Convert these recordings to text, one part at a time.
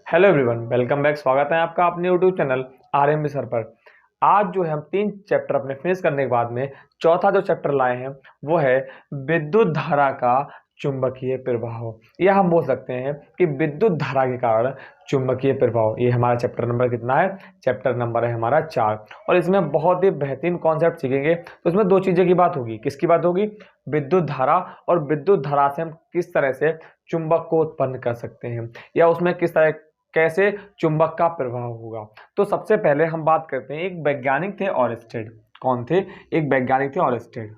Hello everyone, welcome back. स्वागत है आपका अपने यूट्यूब चैनल आरएमबी सर पर। आज जो है हम 3 चैप्टर अपने फिनिश करने के बाद में चौथा जो चैप्टर लाए हैं वो है विद्युत धारा का चुंबकीय प्रभाव, या हम बोल सकते हैं कि विद्युत धारा के कारण चुंबकीय प्रभाव। ये हमारा चैप्टर नंबर कितना है? चैप्टर नंबर है हमारा 4। और इसमें बहुत ही बेहतरीन कॉन्सेप्ट सीखेंगे। तो इसमें दो चीज़ों की बात होगी। किसकी बात होगी? विद्युत धारा, और विद्युत धारा से हम किस तरह से चुंबक को उत्पन्न कर सकते हैं, या उसमें किस तरह कैसे चुंबक का प्रभाव होगा। तो सबसे पहले हम बात करते हैं, एक वैज्ञानिक थे ऑरेस्टेड। कौन थे? एक वैज्ञानिक थे ऑरेस्टेड।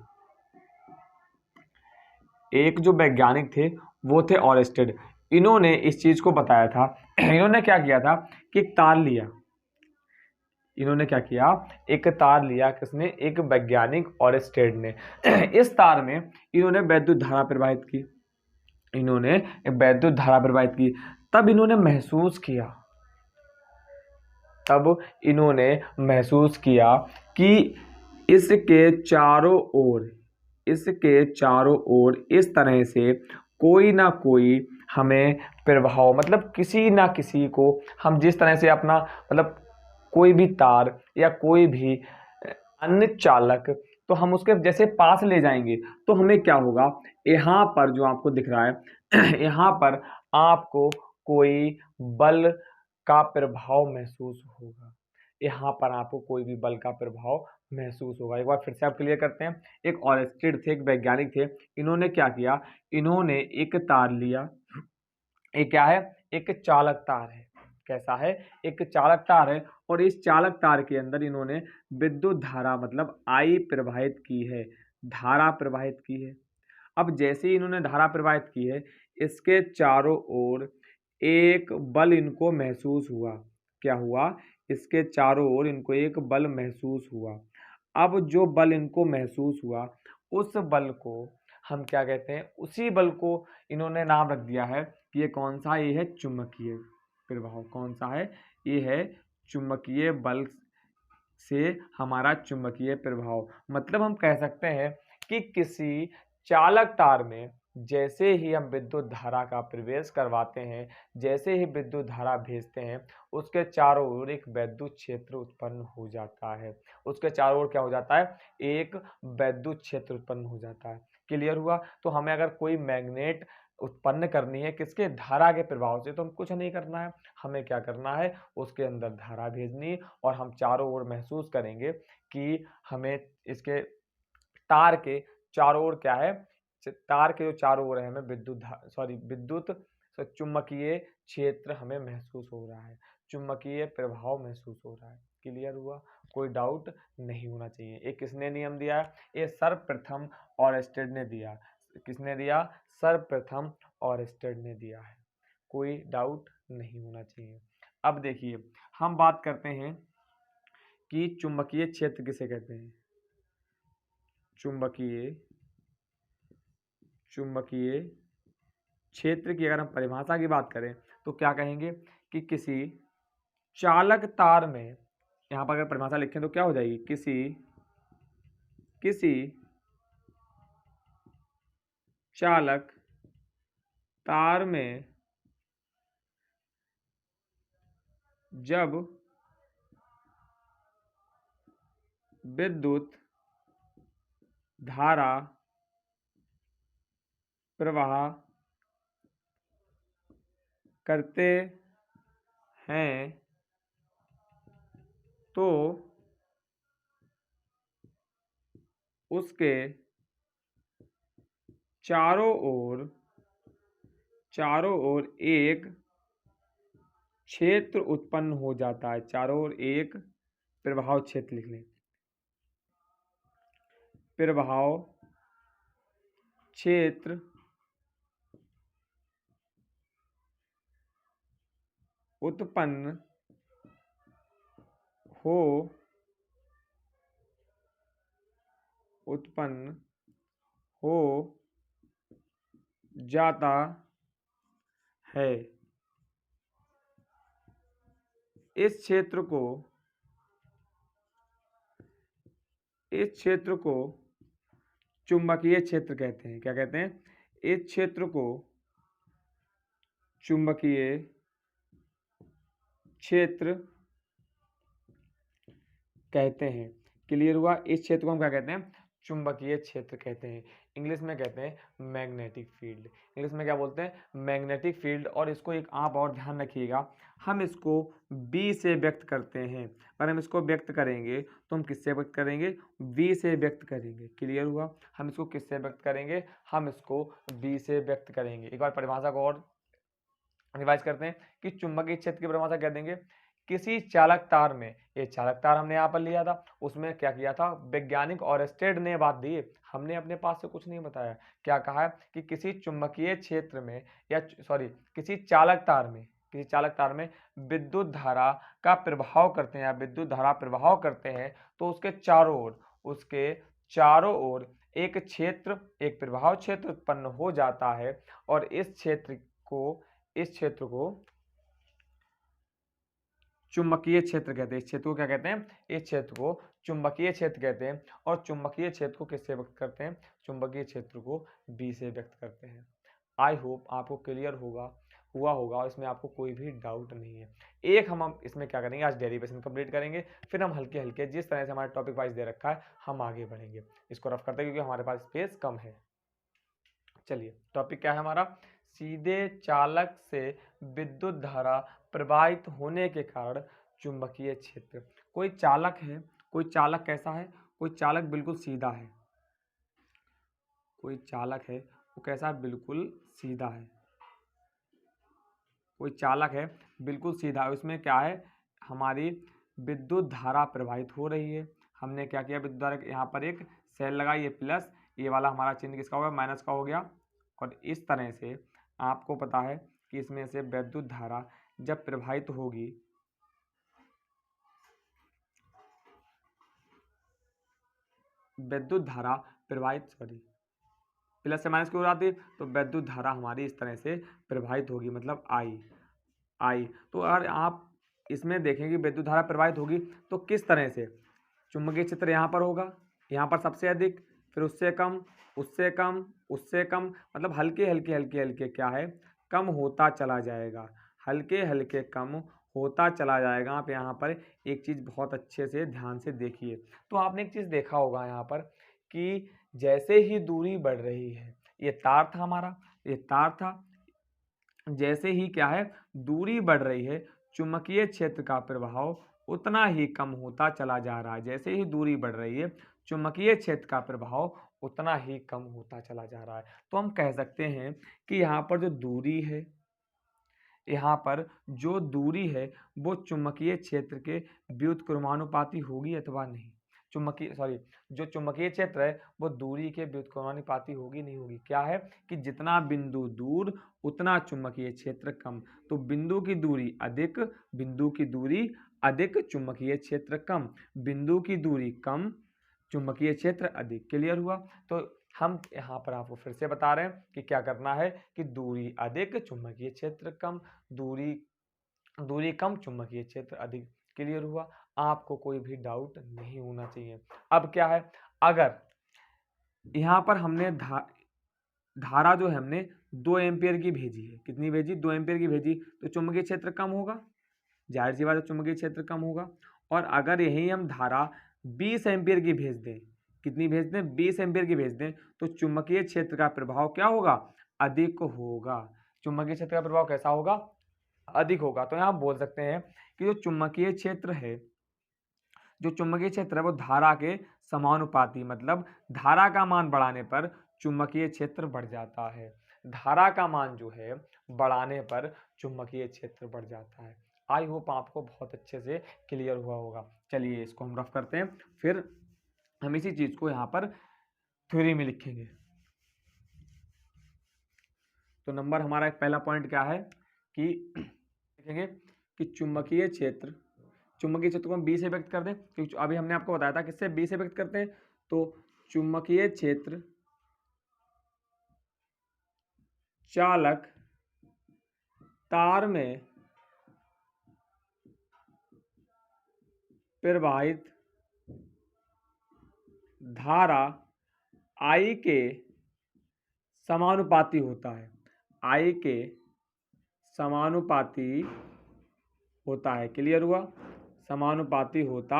एक जो वैज्ञानिक थे वो थे ऑरेस्टेड। इन्होंने इस चीज को बताया था। इन्होंने क्या किया था कि एक तार लिया। इन्होंने क्या किया? एक तार लिया। किसने? एक वैज्ञानिक ऑरेस्टेड ने। इस तार में इन्होंने वैद्युत धारा प्रवाहित की। इन्होंने वैद्युत धारा प्रवाहित की। तब इन्होंने महसूस किया तब इन्होंने महसूस किया कि इसके चारों ओर इसके चारों ओर इस तरह से कोई ना कोई हमें प्रभाव, मतलब किसी ना किसी को हम जिस तरह से अपना, मतलब कोई भी तार या कोई भी अन्य चालक, तो हम उसके जैसे पास ले जाएंगे तो हमें क्या होगा? यहाँ पर जो आपको दिख रहा है यहाँ पर आपको कोई बल का प्रभाव महसूस होगा। यहाँ पर आपको कोई भी बल का प्रभाव महसूस होगा। एक बार फिर से आप क्लियर करते हैं। एक ऑरेस्टेड थे, एक वैज्ञानिक थे। इन्होंने क्या किया? इन्होंने एक तार लिया। ये क्या है? एक चालक तार है। कैसा है? एक चालक तार है। और इस चालक तार के अंदर इन्होंने विद्युत धारा, मतलब आई प्रवाहित की है, धारा प्रवाहित की है। अब जैसे ही इन्होंने धारा प्रवाहित की है, इसके चारों ओर एक बल इनको महसूस हुआ। क्या हुआ? इसके चारों ओर इनको एक बल महसूस हुआ। अब जो बल इनको महसूस हुआ, उस बल को हम क्या कहते हैं? उसी बल को इन्होंने नाम रख दिया है कि ये कौन सा? ये है चुंबकीय प्रभाव। कौन सा है? ये है चुंबकीय बल से हमारा चुंबकीय प्रभाव। मतलब हम कह सकते हैं कि किसी चालक तार में जैसे ही हम विद्युत धारा का प्रवेश करवाते हैं, जैसे ही विद्युत धारा भेजते हैं, उसके चारों ओर एक वैद्युत क्षेत्र उत्पन्न हो जाता है। उसके चारों ओर क्या हो जाता है? एक वैद्युत क्षेत्र उत्पन्न हो जाता है। क्लियर हुआ? तो हमें अगर कोई मैग्नेट उत्पन्न करनी है किसके? धारा के प्रभाव से, तो हम कुछ नहीं करना है। हमें क्या करना है? उसके अंदर धारा भेजनी, और हम चारों ओर महसूस करेंगे कि हमें इसके तार के चारों ओर क्या है? तार के जो चारों ओर है हमें विद्युत चुंबकीय क्षेत्र हमें महसूस हो रहा है, चुंबकीय प्रभाव महसूस हो रहा है। क्लियर हुआ? कोई डाउट नहीं होना चाहिए। ये किसने नियम दिया है? ये सर्वप्रथम ऑरेस्टेड ने दिया। किसने दिया? सर्वप्रथम ऑरेस्टेड ने दिया है। कोई डाउट नहीं होना चाहिए। अब देखिए, हम बात करते हैं कि चुंबकीय क्षेत्र किसे कहते हैं। चुंबकीय चुंबकीय क्षेत्र की अगर हम परिभाषा की बात करें तो क्या कहेंगे? कि किसी चालक तार में, यहां पर अगर परिभाषा लिखें तो क्या हो जाएगी? किसी चालक तार में जब विद्युत धारा प्रवाह करते हैं तो उसके चारों ओर एक क्षेत्र उत्पन्न हो जाता है। चारों ओर एक प्रभाव क्षेत्र लिख लें। प्रभाव क्षेत्र उत्पन्न हो उत्पन्न हो जाता है। इस क्षेत्र को चुंबकीय क्षेत्र कहते हैं। क्या कहते हैं? इस क्षेत्र को चुंबकीय क्षेत्र कहते हैं। क्लियर हुआ? इस क्षेत्र को हम क्या कहते हैं? चुंबकीय क्षेत्र कहते हैं। इंग्लिश में कहते हैं मैग्नेटिक फील्ड। इंग्लिश में क्या बोलते हैं? Magnetic field. और इसको एक आप और ध्यान रखिएगा, हम इसको बी से व्यक्त करते हैं। पर हम इसको व्यक्त करेंगे तो हम किससे व्यक्त करेंगे? बी से व्यक्त करेंगे। क्लियर हुआ? हम इसको किससे व्यक्त करेंगे? हम इसको बी से व्यक्त करेंगे। एक बार परिभाषा को और रिवाइज करते हैं कि चुंबकीय क्षेत्र की परिभाषा क्या देंगे? किसी चालक तार में, ये चालक तार हमने यहाँ पर लिया था, उसमें क्या किया था? वैज्ञानिक ऑरेस्टेड ने बात दी, हमने अपने पास से कुछ नहीं बताया। क्या कहा है कि किसी चुंबकीय क्षेत्र में या सॉरी किसी चालक तार में विद्युत धारा का प्रभाव करते हैं या विद्युत धारा प्रभाव करते हैं तो उसके चारों ओर एक क्षेत्र, एक प्रभाव क्षेत्र उत्पन्न हो जाता है। और इस क्षेत्र को चुंबकीय क्षेत्र कहते हैं। इस क्षेत्र को क्या कहते हैं? इस क्षेत्र को चुंबकीय क्षेत्र कहते हैं। और चुंबकीय क्षेत्र को किससे व्यक्त करते हैं? चुंबकीय क्षेत्र को बी से व्यक्त करते हैं। आई होप आपको क्लियर हुआ होगा और इसमें आपको कोई भी डाउट नहीं है। एक हम इसमें क्या करेंगे, आज डेरिवेशन कंप्लीट करेंगे, फिर हम हल्के हल्के जिस तरह से हमारा टॉपिक वाइज दे रखा है हम आगे बढ़ेंगे। इसको रफ करते हैं क्योंकि हमारे पास स्पेस कम है। चलिए, टॉपिक क्या है हमारा? सीधे चालक से विद्युत धारा प्रवाहित होने के कारण चुंबकीय क्षेत्र। कोई चालक है, कोई चालक कैसा है? कोई चालक बिल्कुल सीधा है, कोई चालक है वो कैसा है? बिल्कुल सीधा है। कोई चालक है बिल्कुल सीधा है, उसमें क्या है? हमारी विद्युत धारा प्रवाहित हो रही है। हमने क्या किया? विद्युत धारा यहाँ पर एक सेल लगाई, ये प्लस, ये वाला हमारा चिन्ह किसका हो गया? माइनस का हो गया। और इस तरह से आपको पता है कि इसमें से विद्युत धारा जब प्रवाहित होगी, विद्युत धारा प्रवाहित प्लस से माइनस की ओर आती है तो विद्युत धारा हमारी इस तरह से प्रवाहित होगी, मतलब आई। तो अगर आप इसमें देखें कि विद्युत धारा प्रवाहित होगी तो किस तरह से? चुंबकीय क्षेत्र यहाँ पर होगा, यहाँ पर सबसे अधिक, फिर उससे कम, उससे कम, उससे कम, मतलब हल्के हल्के क्या है? कम होता चला जाएगा, हल्के हल्के कम होता चला जाएगा। आप यहाँ पर एक चीज़ बहुत अच्छे से ध्यान से देखिए। तो आपने एक चीज़ देखा होगा यहाँ पर कि जैसे ही दूरी बढ़ रही है, ये तार था हमारा, ये तार था, जैसे ही क्या है? दूरी बढ़ रही है, चुंबकीय क्षेत्र का प्रभाव उतना ही कम होता चला जा रहा है। जैसे ही दूरी बढ़ रही है, चुंबकीय क्षेत्र का प्रभाव उतना ही कम होता चला जा रहा है। तो हम कह सकते हैं कि यहाँ पर जो दूरी है, यहाँ पर जो दूरी है वो चुंबकीय क्षेत्र के व्युत्क्रमानुपाती होगी अथवा नहीं। जो चुंबकीय क्षेत्र है वो दूरी के व्युत्क्रमानुपाती होगी नहीं होगी। क्या है कि जितना बिंदु दूर उतना चुंबकीय क्षेत्र कम। तो बिंदु की दूरी अधिक, चुंबकीय क्षेत्र कम, बिंदु की दूरी कम, चुंबकीय क्षेत्र अधिक। क्लियर हुआ? तो हम यहाँ पर आपको फिर से बता रहे हैं कि क्या करना है कि दूरी अधिक, चुंबकीय क्षेत्र कम, दूरी कम, चुंबकीय क्षेत्र अधिक। क्लियर हुआ? आपको कोई भी डाउट नहीं होना चाहिए। अब क्या है, अगर यहाँ पर हमने धारा जो है हमने 2 एम्पियर की भेजी है, कितनी भेजी? 2 एम्पियर की भेजी, तो चुंबकीय क्षेत्र कम होगा, जाहिर सी बात है चुंबकीय क्षेत्र कम होगा। और अगर यही हम धारा 20 एम्पियर की भेज दें, कितनी भेज दें? 20 एम्पियर की भेज दें, तो चुंबकीय क्षेत्र का प्रभाव क्या होगा? अधिक होगा। चुंबकीय क्षेत्र का प्रभाव कैसा होगा? अधिक होगा। तो यहाँ बोल सकते हैं कि जो चुंबकीय क्षेत्र है वो धारा के समानुपाती, मतलब धारा का मान बढ़ाने पर चुंबकीय क्षेत्र बढ़ जाता है। धारा का मान जो है बढ़ाने पर चुंबकीय क्षेत्र बढ़ जाता है। आई होप आपको बहुत अच्छे से क्लियर हुआ होगा। चलिए इसको हम रफ करते हैं, फिर हम इसी चीज को यहाँ पर थ्योरी में लिखेंगे। तो नंबर हमारा एक पहला पॉइंट क्या है कि लिखेंगे कि चुंबकीय क्षेत्र को हम बी से व्यक्त कर दें, क्योंकि अभी हमने आपको बताया था किससे बी से व्यक्त करते हैं। तो चुंबकीय क्षेत्र चालक तार में प्रवाहित धारा I के समानुपाती होता है। I के समानुपाती होता है। क्लियर हुआ? समानुपाती होता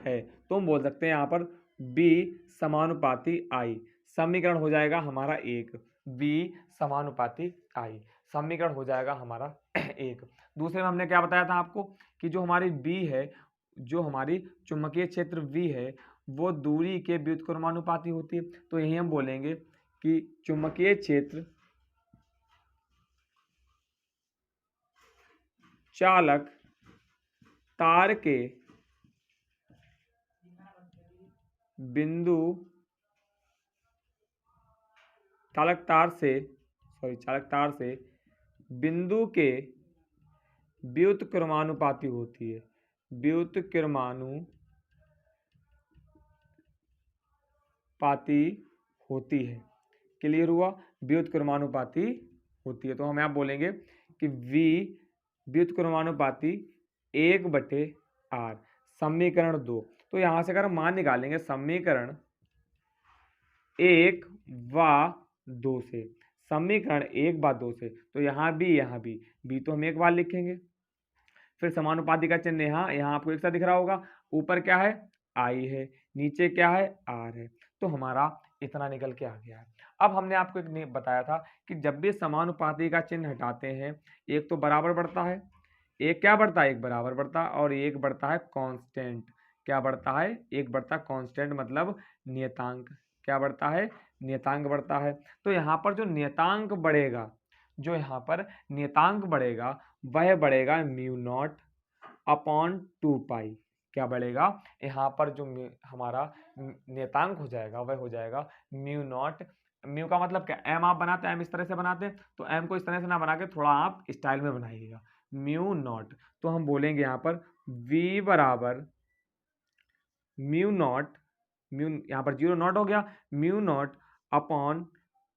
है। तो हम बोल सकते हैं यहाँ पर B समानुपाती I। समीकरण हो जाएगा हमारा एक, B समानुपाती I समीकरण हो जाएगा हमारा एक। दूसरे में हमने क्या बताया था आपको कि जो हमारी B है, जो हमारी चुंबकीय क्षेत्र V है, वो दूरी के व्युत्क्रमानुपाती होती है। तो यही हम बोलेंगे कि चुंबकीय क्षेत्र चालक तार के बिंदु चालक तार से बिंदु के व्युत्क्रमानुपाती होती है। व्युत्क्रमानुपाती होती है। क्लियर हुआ? व्युत्क्रमानुपाती होती है। तो हम यहाँ बोलेंगे कि V व्युत्क्रमानुपाती 1/r। समीकरण 2। तो यहाँ से अगर हम मान निकालेंगे समीकरण 1 व 2 से, समीकरण 1 व 2 से, तो यहाँ भी तो हम एक बार लिखेंगे। फिर समानुपाती का चिन्ह यहाँ आपको एक साथ दिख रहा होगा। ऊपर क्या है? I है, नीचे क्या है? R है। तो हमारा इतना निकल के आ गया है। अब हमने आपको एक बताया था कि जब भी समानुपाती का चिन्ह हटाते हैं, एक तो बराबर बढ़ता है, एक क्या बढ़ता है? एक बराबर बढ़ता है, और एक बढ़ता है कांस्टेंट। क्या बढ़ता है? एक बढ़ता है कांस्टेंट, मतलब नियतांक। क्या बढ़ता है? नियतांक बढ़ता है। तो यहाँ पर जो नियतांक बढ़ेगा, वह बढ़ेगा म्यू नॉट अपॉन 2 पाई। क्या बढ़ेगा? यहाँ पर जो हमारा नियतांक हो जाएगा वह हो जाएगा म्यू नॉट। म्यू का मतलब क्या? एम आप बनाते हैं, एम इस तरह से बनाते हैं, तो एम को इस तरह से ना बना के थोड़ा आप स्टाइल में बनाइएगा, म्यू नॉट। तो हम बोलेंगे यहाँ पर v बराबर म्यू नॉट, यहाँ पर 0 नॉट हो गया, mu naught upon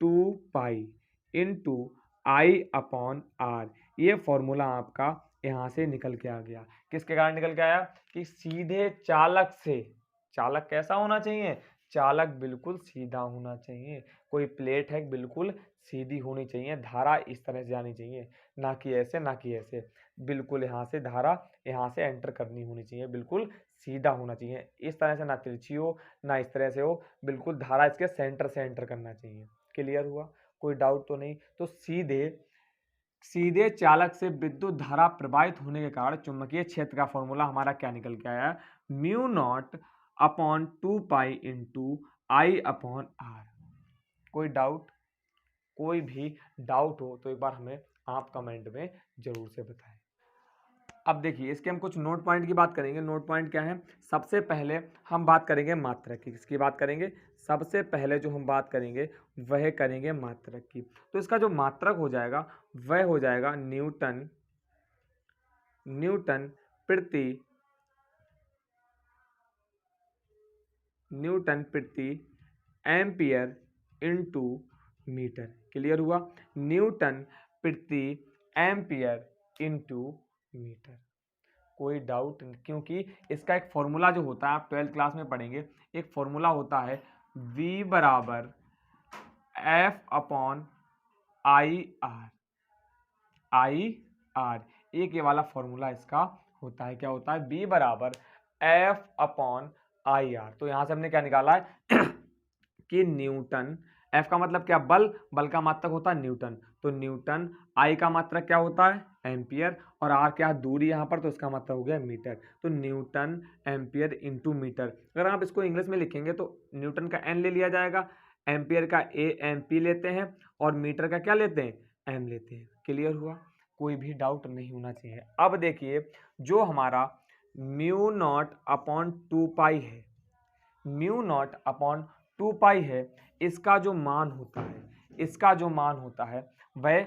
2 pi into I upon R। ये फॉर्मूला आपका यहाँ से निकल के आ गया। किसके कारण निकल के आया? कि सीधे चालक से, चालक कैसा होना चाहिए? चालक बिल्कुल सीधा होना चाहिए। कोई प्लेट है बिल्कुल सीधी होनी चाहिए, धारा इस तरह से जानी चाहिए, ना कि ऐसे ना कि ऐसे। बिल्कुल यहाँ से धारा यहाँ से एंटर करनी होनी चाहिए, बिल्कुल सीधा होना चाहिए, इस तरह से ना तिरछी हो ना इस तरह से हो, बिल्कुल धारा इसके सेंटर से एंटर करना चाहिए। क्लियर हुआ? कोई डाउट तो नहीं? तो सीधे चालक से विद्युत धारा प्रवाहित होने के कारण चुंबकीय क्षेत्र का फॉर्मूला हमारा क्या निकल के आया? Mu naught upon 2 pi into I upon R। कोई डाउट? कोई भी डाउट हो तो एक बार हमें आप कमेंट में जरूर से बताएं। अब देखिए इसके हम कुछ नोट पॉइंट की बात करेंगे। नोट पॉइंट क्या है? सबसे पहले हम बात करेंगे मात्रक की। किसकी बात करेंगे? सबसे पहले जो हम बात करेंगे वह करेंगे मात्रक की। तो इसका जो मात्रक हो जाएगा वह हो जाएगा न्यूटन प्रति एम्पियर इंटू मीटर। क्लियर हुआ? न्यूटन प्रति एम्पियर इंटू मीटर। कोई डाउट? क्योंकि इसका एक फॉर्मूला जो होता है, आप 12th क्लास में पढ़ेंगे, एक फॉर्मूला होता है V बराबर F अपॉन I R। एक ये वाला फॉर्मूला इसका होता है। क्या होता है? V बराबर F अपॉन I R। तो यहां से हमने क्या निकाला है कि न्यूटन, F का मतलब क्या? बल का मात्रक होता है न्यूटन, तो न्यूटन, I का मात्रक क्या होता है? एम्पियर, और R क्या? दूरी यहाँ पर, तो इसका मतलब हो गया मीटर। तो न्यूटन एम्पियर इंटू मीटर। अगर आप इसको इंग्लिश में लिखेंगे तो न्यूटन का N ले लिया जाएगा, एम्पियर का AMP लेते हैं, और मीटर का क्या लेते हैं? M लेते हैं। क्लियर हुआ? कोई भी डाउट नहीं होना चाहिए। अब देखिए जो हमारा म्यू नॉट अपॉन 2 पाई है, म्यू नॉट अपॉन 2 पाई है, इसका जो मान होता है वह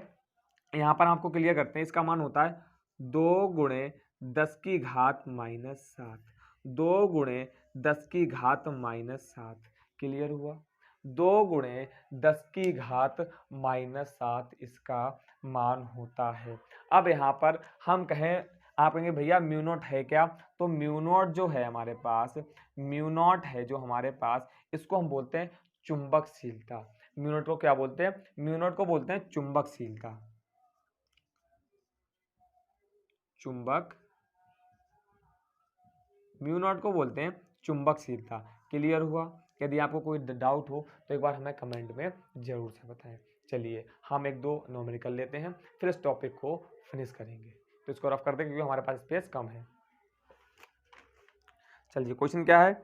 यहाँ पर आपको क्लियर करते हैं। इसका मान होता है 2 गुणे 10 की घात -7, 2 गुणे 10 की घात -7। क्लियर हुआ? 2 गुणे 10 की घात -7 इसका मान होता है। अब यहाँ पर हम कहें, आप कहेंगे भैया म्यू नॉट है क्या? तो म्यू नॉट जो है हमारे पास, म्यू नॉट है जो हमारे पास, इसको हम बोलते हैं चुंबकशीलता। म्यू नॉट को क्या बोलते हैं? म्यू नॉट को बोलते हैं चुंबकशीलता। म्यू नॉट को बोलते हैं चुंबकशीलता। क्लियर हुआ? यदि आपको कोई डाउट हो तो एक बार हमें कमेंट में ज़रूर से बताएं। चलिए हम एक दो न्यूमेरिकल लेते हैं, फिर इस टॉपिक को फिनिश करेंगे। तो इसको रफ कर दें क्योंकि हमारे पास स्पेस कम है। चलिए क्वेश्चन क्या है?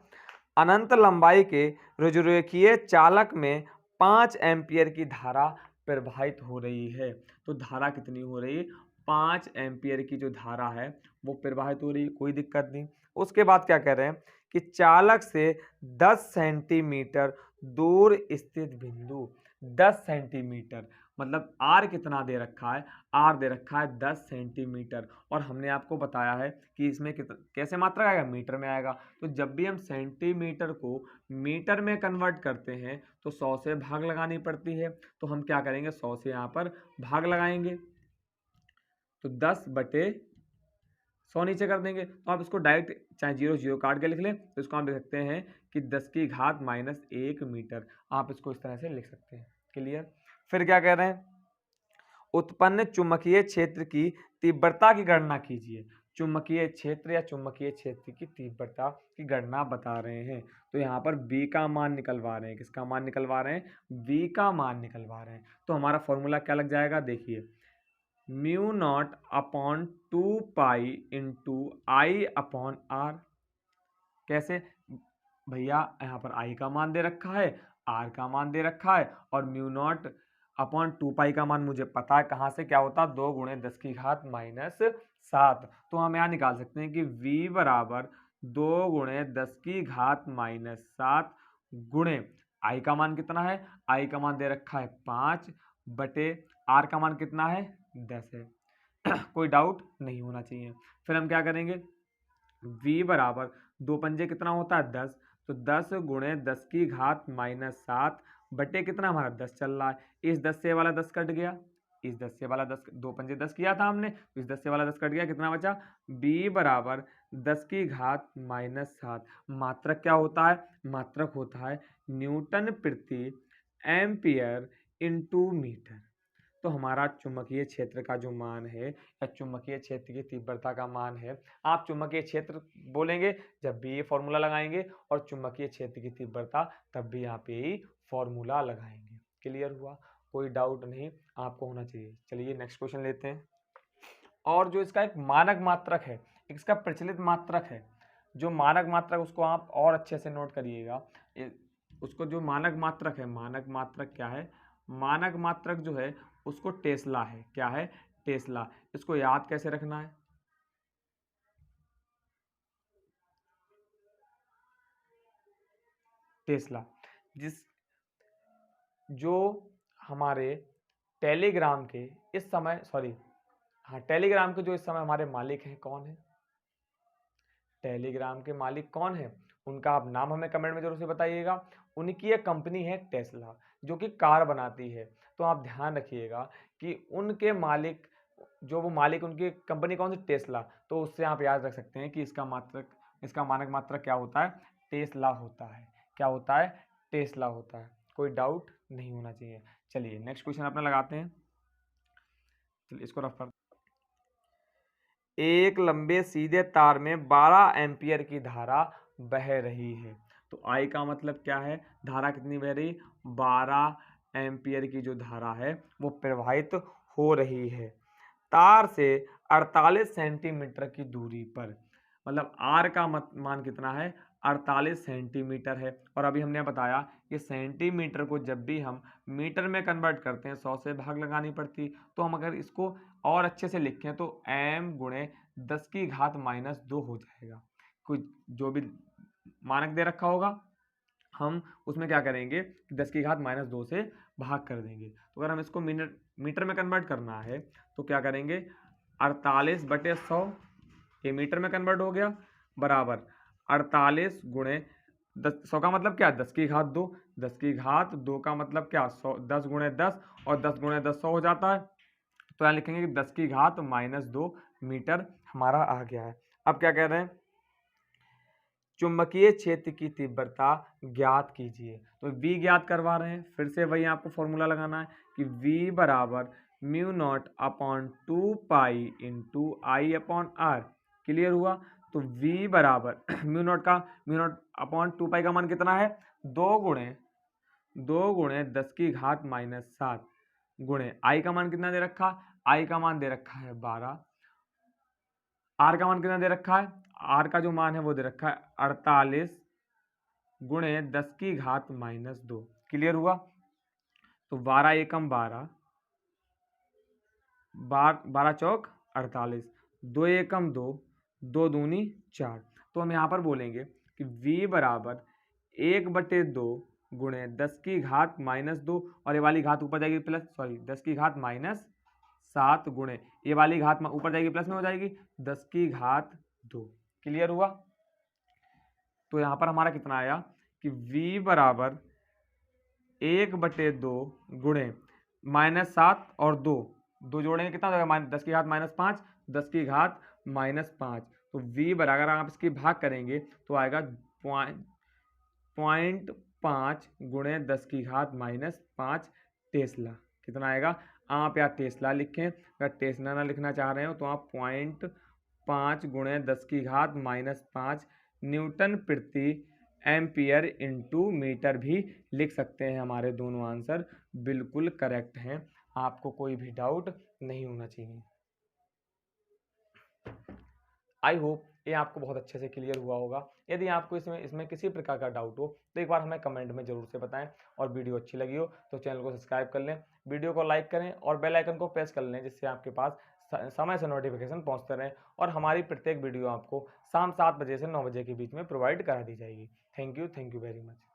अनंत लंबाई के रुजुरेखीय चालक में 5 एम्पियर की धारा प्रवाहित हो रही है। तो धारा कितनी हो रही है? 5 एम्पियर की जो धारा है वो प्रवाहित हो रही है, कोई दिक्कत नहीं। उसके बाद क्या कह रहे हैं कि चालक से 10 सेंटीमीटर दूर स्थित बिंदु, 10 सेंटीमीटर मतलब आर कितना दे रखा है? आर दे रखा है 10 सेंटीमीटर, और हमने आपको बताया है कि इसमें कैसे मात्रक आएगा? मीटर में आएगा। तो जब भी हम सेंटीमीटर को मीटर में कन्वर्ट करते हैं तो 100 से भाग लगानी पड़ती है। तो हम क्या करेंगे? 100 से यहाँ पर भाग लगाएंगे, तो 10/100 नीचे कर देंगे। तो आप इसको डायरेक्ट चाहे 0 0 काट के लिख लें तो इसको हम लिख सकते हैं कि 10⁻⁻1 मीटर। आप इसको इस तरह से लिख सकते हैं। क्लियर? फिर क्या कह रहे हैं? उत्पन्न चुंबकीय क्षेत्र की तीव्रता की गणना कीजिए। चुंबकीय क्षेत्र या चुंबकीय क्षेत्र की तीव्रता की गणना बता रहे हैं। तो यहाँ पर V का मान निकलवा रहे हैं। किसका मान निकलवा रहे हैं? V का मान निकलवा रहे हैं। तो हमारा फॉर्मूला क्या लग जाएगा? देखिए, mu naught upon 2 pi into I upon R. कैसे भैया? यहाँ पर आई का मान दे रखा है, आर का मान दे रखा है, और म्यू नॉट अपॉन 2 पाई का मान मुझे पता है कहाँ से, क्या होता है? 2 × 10⁻⁷। तो हम यहाँ निकाल सकते हैं कि V बराबर 2 × 10⁻⁷ गुणे आई का मान कितना है? आई का मान दे रखा है 5 बटे आर का मान कितना है? 10 है। कोई डाउट नहीं होना चाहिए। फिर हम क्या करेंगे? V बराबर 2 पंजे कितना होता है? 10। तो 10 × 10⁻⁷ बटे कितना हमारा 10 चल रहा है। इस 10 से वाला 10 कट गया, इस 10 से वाला 10, 2 पंजे 10 किया था हमने, तो इस 10 से वाला 10 कट गया, कितना बचा? B बराबर 10⁻⁷। मात्रक क्या होता है? मात्रक होता है न्यूटन प्रति एम्पियर इंटू मीटर। तो हमारा चुंबकीय क्षेत्र का जो मान है या चुंबकीय क्षेत्र की तीव्रता का मान है, आप चुंबकीय क्षेत्र बोलेंगे जब भी ये फॉर्मूला लगाएंगे, और चुंबकीय क्षेत्र की तीव्रता तब भी यहाँ पे ही फॉर्मूला लगाएंगे। क्लियर हुआ? कोई डाउट नहीं आपको होना चाहिए। चलिए नेक्स्ट क्वेश्चन लेते हैं। और जो इसका एक मानक मात्रक है, इसका प्रचलित मात्रक है, जो मानक मात्रक उसको आप और अच्छे से नोट करिएगा। उसको जो मानक मात्रक है, मानक मात्रक क्या है? मानक मात्रक जो है उसको टेस्ला है। क्या है? टेस्ला। इसको याद कैसे रखना है? टेस्ला। जो हमारे टेलीग्राम के इस समय, टेलीग्राम के जो इस समय हमारे मालिक हैं, कौन है? टेलीग्राम के मालिक कौन है? उनका आप नाम हमें कमेंट में जरूर से बताइएगा। उनकी एक कंपनी है टेस्ला, जो कि कार बनाती है। तो आप ध्यान रखिएगा कि उनके मालिक, जो वो मालिक, उनकी कंपनी कौन सी? टेस्ला। तो उससे आप याद रख सकते हैं कि इसका मानक मात्रक क्या होता है? टेस्ला होता है। क्या होता है? टेस्ला होता है। कोई डाउट नहीं होना चाहिए। चलिए नेक्स्ट क्वेश्चन अपना लगाते हैं। चलिए इसको रफ कर। एक लंबे सीधे तार में 12 एम्पियर की धारा बह रही है। तो आई का मतलब क्या है? धारा कितनी बह रही? 12 एम्पियर की जो धारा है वो प्रवाहित हो रही है तार से 48 सेंटीमीटर की दूरी पर। मतलब आर का मान कितना है? 48 सेंटीमीटर है। और अभी हमने बताया कि सेंटीमीटर को जब भी हम मीटर में कन्वर्ट करते हैं 100 से भाग लगानी पड़ती। तो हम अगर इसको और अच्छे से लिखें तो m × 10⁻⁻2 हो जाएगा। कुछ जो भी मानक दे रखा होगा हम उसमें क्या करेंगे? 10⁻⁻2 से भाग कर देंगे। तो अगर हम इसको मीटर में कन्वर्ट करना है तो क्या करेंगे? 48/100, ये मीटर में कन्वर्ट हो गया, बराबर 48 × 100 का मतलब क्या? 10⁻2। 10⁻2 का मतलब क्या? 100, 10 × 10, और 10 × 10 100 हो जाता है। तो यहाँ लिखेंगे कि 10⁻⁻2 मीटर हमारा आ गया है। अब क्या कह रहे हैं? चुंबकीय क्षेत्र की तीव्रता ज्ञात कीजिए। तो V ज्ञात करवा रहे हैं। फिर से वही आपको फॉर्मूला लगाना है कि V बराबर mu naught upon 2 pi into I upon R. Clear हुआ? तो v बराबर म्यू नॉट अपॉन 2 पाई का मान कितना है, 2 गुणे 10 की घात -7 गुणे आई का मान कितना दे रखा, आई का मान दे रखा है 12, आर का मान कितना दे रखा है, आर का जो मान है वो दे रखा है 48 गुणे 10 की घात -2। क्लियर हुआ। तो 12 एकम 12, 12 चौक 48, 2 एकम 2, 2 दूनी 4। तो हम यहाँ पर बोलेंगे कि v बराबर 1/2 गुणे 10 की घात -2 और ये वाली घात ऊपर जाएगी प्लस, सॉरी 10 की घात -7 गुणे ये वाली घात ऊपर जाएगी प्लस में हो जाएगी 10 की घात 2। क्लियर हुआ। तो यहाँ पर हमारा कितना आया कि v बराबर 1/2 गुणे -7 और 2 जोड़ेंगे कितना हो जाएगा, 10 की घात -5, 10 की घात -5। तो v बराबर आप इसकी भाग करेंगे तो आएगा 0.5 गुणे 10 की घात -5 टेस्ला। कितना आएगा, आप यहाँ टेस्ला लिखें, अगर टेस्ला ना लिखना चाह रहे हो तो आप 0.5 गुणे 10 की घात -5 न्यूटन प्रति एम्पियर इंटू मीटर भी लिख सकते हैं। हमारे दोनों आंसर बिल्कुल करेक्ट हैं, आपको कोई भी डाउट नहीं होना चाहिए। आई होप ये आपको बहुत अच्छे से क्लियर हुआ होगा। यदि आपको इसमें किसी प्रकार का डाउट हो तो एक बार हमें कमेंट में जरूर से बताएं, और वीडियो अच्छी लगी हो तो चैनल को सब्सक्राइब कर लें, वीडियो को लाइक करें और बेल आइकन को प्रेस कर लें, जिससे आपके पास समय से नोटिफिकेशन पहुंचते रहें और हमारी प्रत्येक वीडियो आपको शाम 7 बजे से 9 बजे के बीच में प्रोवाइड करा दी जाएगी। Thank you very much.